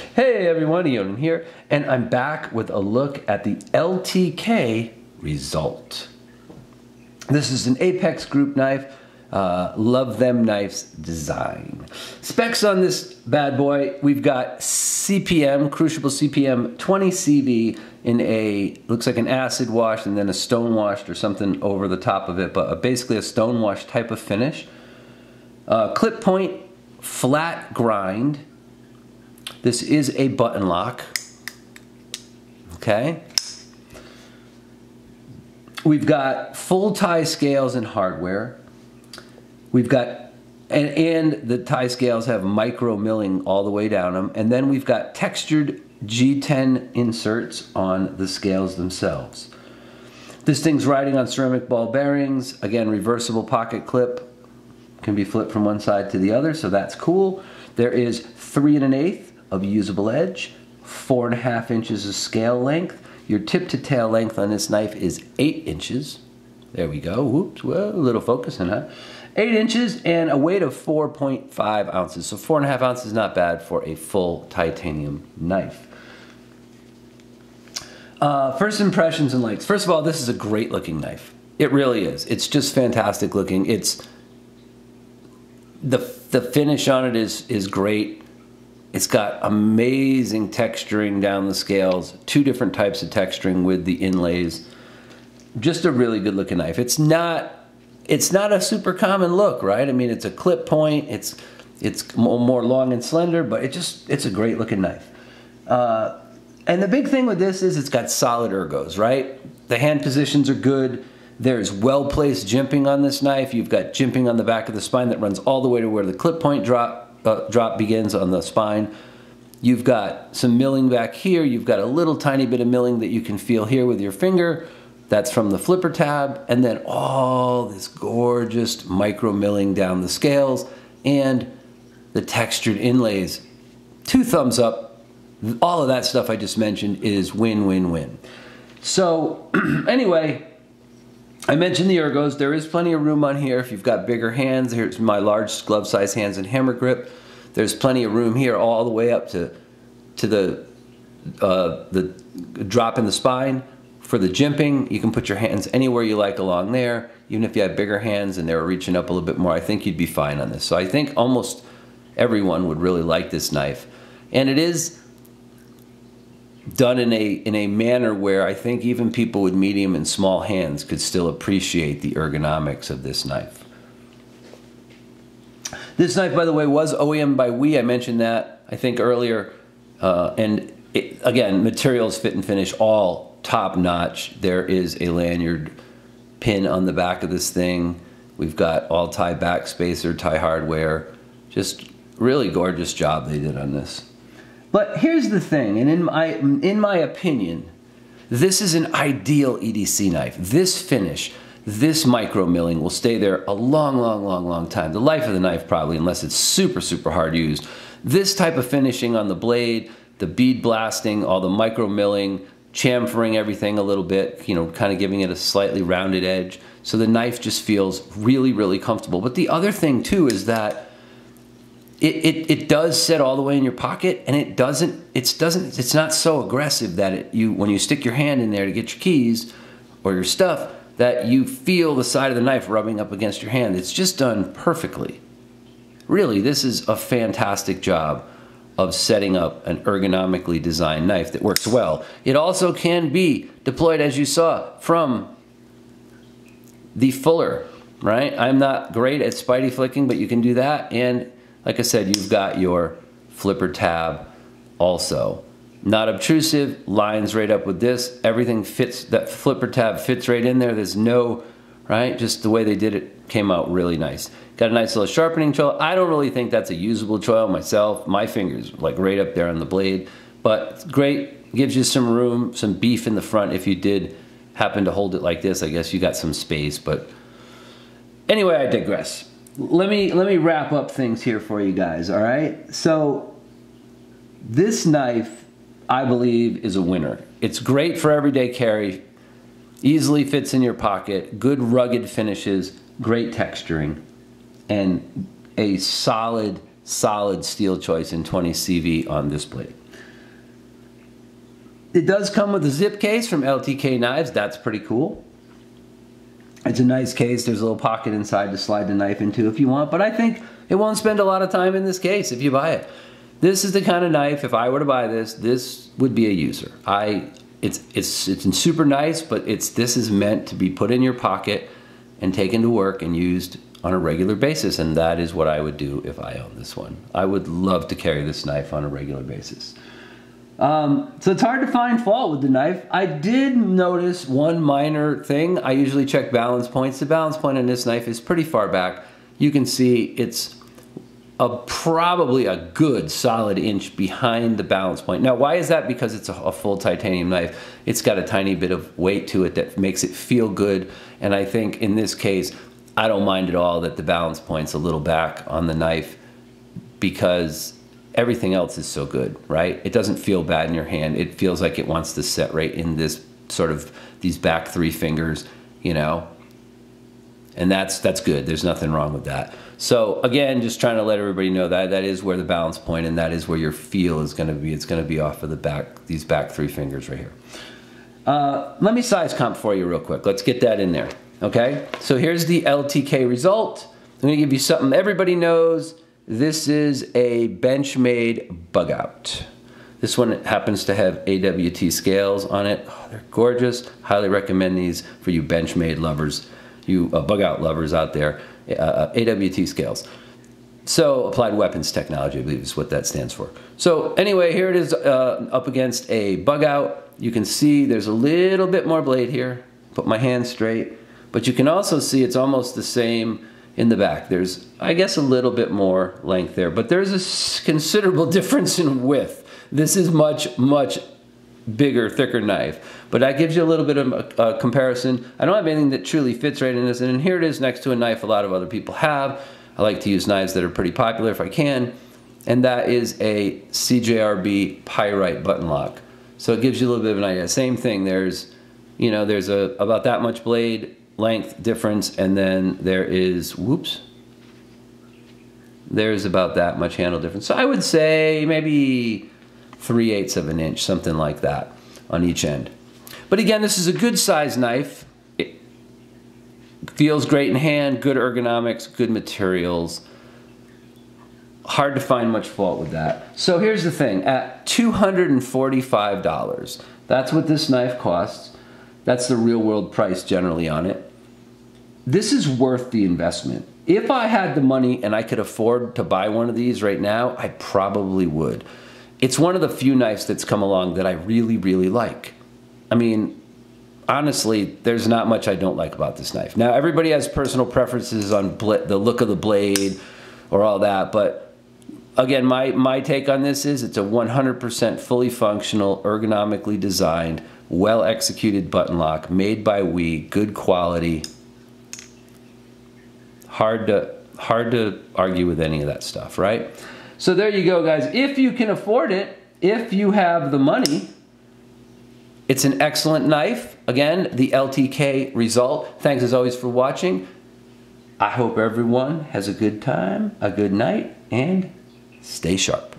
Hey everyone, Ian here, and I'm back with a look at the LTK Rezult. This is an Apex group knife, Love Them Knives design. Specs on this bad boy, we've got CPM, Crucible CPM 20 CV in a, looks like an acid wash and then a stone washed or something over the top of it, but basically a stone wash type of finish. Clip point, flat grind. This is a button lock, okay? We've got full tie scales and hardware. We've got, and the tie scales have micro milling all the way down them. And then we've got textured G10 inserts on the scales themselves. This thing's riding on ceramic ball bearings. Again, reversible pocket clip. Can be flipped from one side to the other, so that's cool. There is 3 1/8 of usable edge, 4.5 inches of scale length. Your tip to tail length on this knife is 8 inches. There we go. Whoops, well, a little focusing, huh? 8 inches and a weight of 4.5 ounces. So 4.5 ounces is not bad for a full titanium knife. First impressions and likes. First of all, this is a great looking knife. It really is. It's just fantastic looking. It's the finish on it is great. It's got amazing texturing down the scales, 2 different types of texturing with the inlays. Just a really good looking knife. It's not a super common look, right? I mean, it's a clip point, it's more long and slender, but it's a great looking knife. And the big thing with this is it's got solid ergos, right? The hand positions are good. There's well-placed jimping on this knife. You've got jimping on the back of the spine that runs all the way to where the clip point drop begins on the spine. You've got some milling back here. You've got a little tiny bit of milling that you can feel here with your finger. That's from the flipper tab. And then all this gorgeous micro milling down the scales and the textured inlays. 2 thumbs up. All of that stuff I just mentioned is win, win, win. So anyway, I mentioned the ergos. There is plenty of room on here if you've got bigger hands. Here's my large glove size hands and hammer grip. There's plenty of room here all the way up to the drop in the spine. For the jimping, you can put your hands anywhere you like along there. Even if you have bigger hands and they were reaching up a little bit more, I think you'd be fine on this. So I think almost everyone would really like this knife. And it is done in a manner where I think even people with medium and small hands could still appreciate the ergonomics of this knife. This knife, by the way, was OEM by We. I mentioned that, I think, earlier. And again, materials, fit and finish, all top notch. There is a lanyard pin on the back of this thing. We've got all tie back spacer, tie hardware. Just really gorgeous job they did on this. But here's the thing, and in my opinion, this is an ideal EDC knife. This finish, this micro milling will stay there a long time. The life of the knife probably, unless it's super, super hard used. This type of finishing on the blade, the bead blasting, all the micro milling, chamfering everything a little bit, you know, kind of giving it a slightly rounded edge. So the knife just feels really, really comfortable. But the other thing too is that it does sit all the way in your pocket, and it's not so aggressive that when you stick your hand in there to get your keys or your stuff, that you feel the side of the knife rubbing up against your hand. It's just done perfectly. Really, this is a fantastic job of setting up an ergonomically designed knife that works well. It also can be deployed, as you saw, from the fuller, right? I'm not great at spidey flicking, but you can do that. And like I said, you've got your flipper tab also. Not obtrusive, lines right up with this. Everything fits, that flipper tab fits right in there. There's no, right? Just the way they did it came out really nice. Got a nice little sharpening choil. I don't really think that's a usable choil myself. My finger's like right up there on the blade, but it's great. Gives you some room, some beef in the front if you did happen to hold it like this. I guess you got some space, but anyway, I digress. Let me wrap up things here for you guys, all right? So this knife, I believe, is a winner. It's great for everyday carry, easily fits in your pocket, good rugged finishes, great texturing, and a solid steel choice in 20 CV on this blade. It does come with a zip case from LTK Knives. That's pretty cool. It's a nice case. There's a little pocket inside to slide the knife into if you want, but I think it won't spend a lot of time in this case if you buy it. This is the kind of knife, if I were to buy this, this would be a user. It's super nice, but this is meant to be put in your pocket and taken to work and used on a regular basis, and that is what I would do if I owned this one. I would love to carry this knife on a regular basis. So it's hard to find fault with the knife. I did notice one minor thing. I usually check balance points. The balance point on this knife is pretty far back. You can see it's probably a good solid inch behind the balance point. Now, why is that? Because it's a full titanium knife. It's got a tiny bit of weight to it that makes it feel good. And I think in this case, I don't mind at all that the balance point's a little back on the knife because everything else is so good, right? It doesn't feel bad in your hand. It feels like it wants to set right in this sort of these back 3 fingers, you know? And that's good. There's nothing wrong with that. So again, just trying to let everybody know that that is where the balance point and that is where your feel is going to be. It's going to be off of the back, these back 3 fingers right here. Let me size comp for you real quick. Let's get that in there. Okay, so here's the LTK Rezult. I'm going to give you something everybody knows. This is a Benchmade bug out. This one happens to have AWT scales on it. Oh, they're gorgeous. Highly recommend these for you Benchmade lovers, you bug out lovers out there. AWT scales. So applied weapons technology, I believe is what that stands for. So anyway, here it is up against a bug out. You can see there's a little bit more blade here. Put my hand straight. But you can also see it's almost the same in the back. There's, I guess, a little bit more length there, but there's a considerable difference in width. This is much, much bigger, thicker knife. But that gives you a little bit of a comparison. I don't have anything that truly fits right in this, and here it is next to a knife a lot of other people have. I like to use knives that are pretty popular if I can, and that is a CJRB Pyrite button lock. So it gives you a little bit of an idea. Same thing, there's, you know, there's about that much blade length difference, and then there is, whoops, there's about that much handle difference. So I would say maybe 3/8 of an inch, something like that on each end. But again, this is a good size knife. It feels great in hand, good ergonomics, good materials. Hard to find much fault with that. So here's the thing, at $245, that's what this knife costs. That's the real world price generally on it. This is worth the investment. If I had the money and I could afford to buy one of these right now, I probably would. It's one of the few knives that's come along that I really, really like. I mean, honestly, there's not much I don't like about this knife. Now, everybody has personal preferences on the look of the blade or all that, but again, my take on this is it's a 100% fully functional, ergonomically designed, well-executed button lock, made by we, good quality. Hard to argue with any of that stuff, right? So there you go, guys. If you can afford it, if you have the money, it's an excellent knife. Again, the LTK Rezult. Thanks as always for watching. I hope everyone has a good time, a good night, and stay sharp.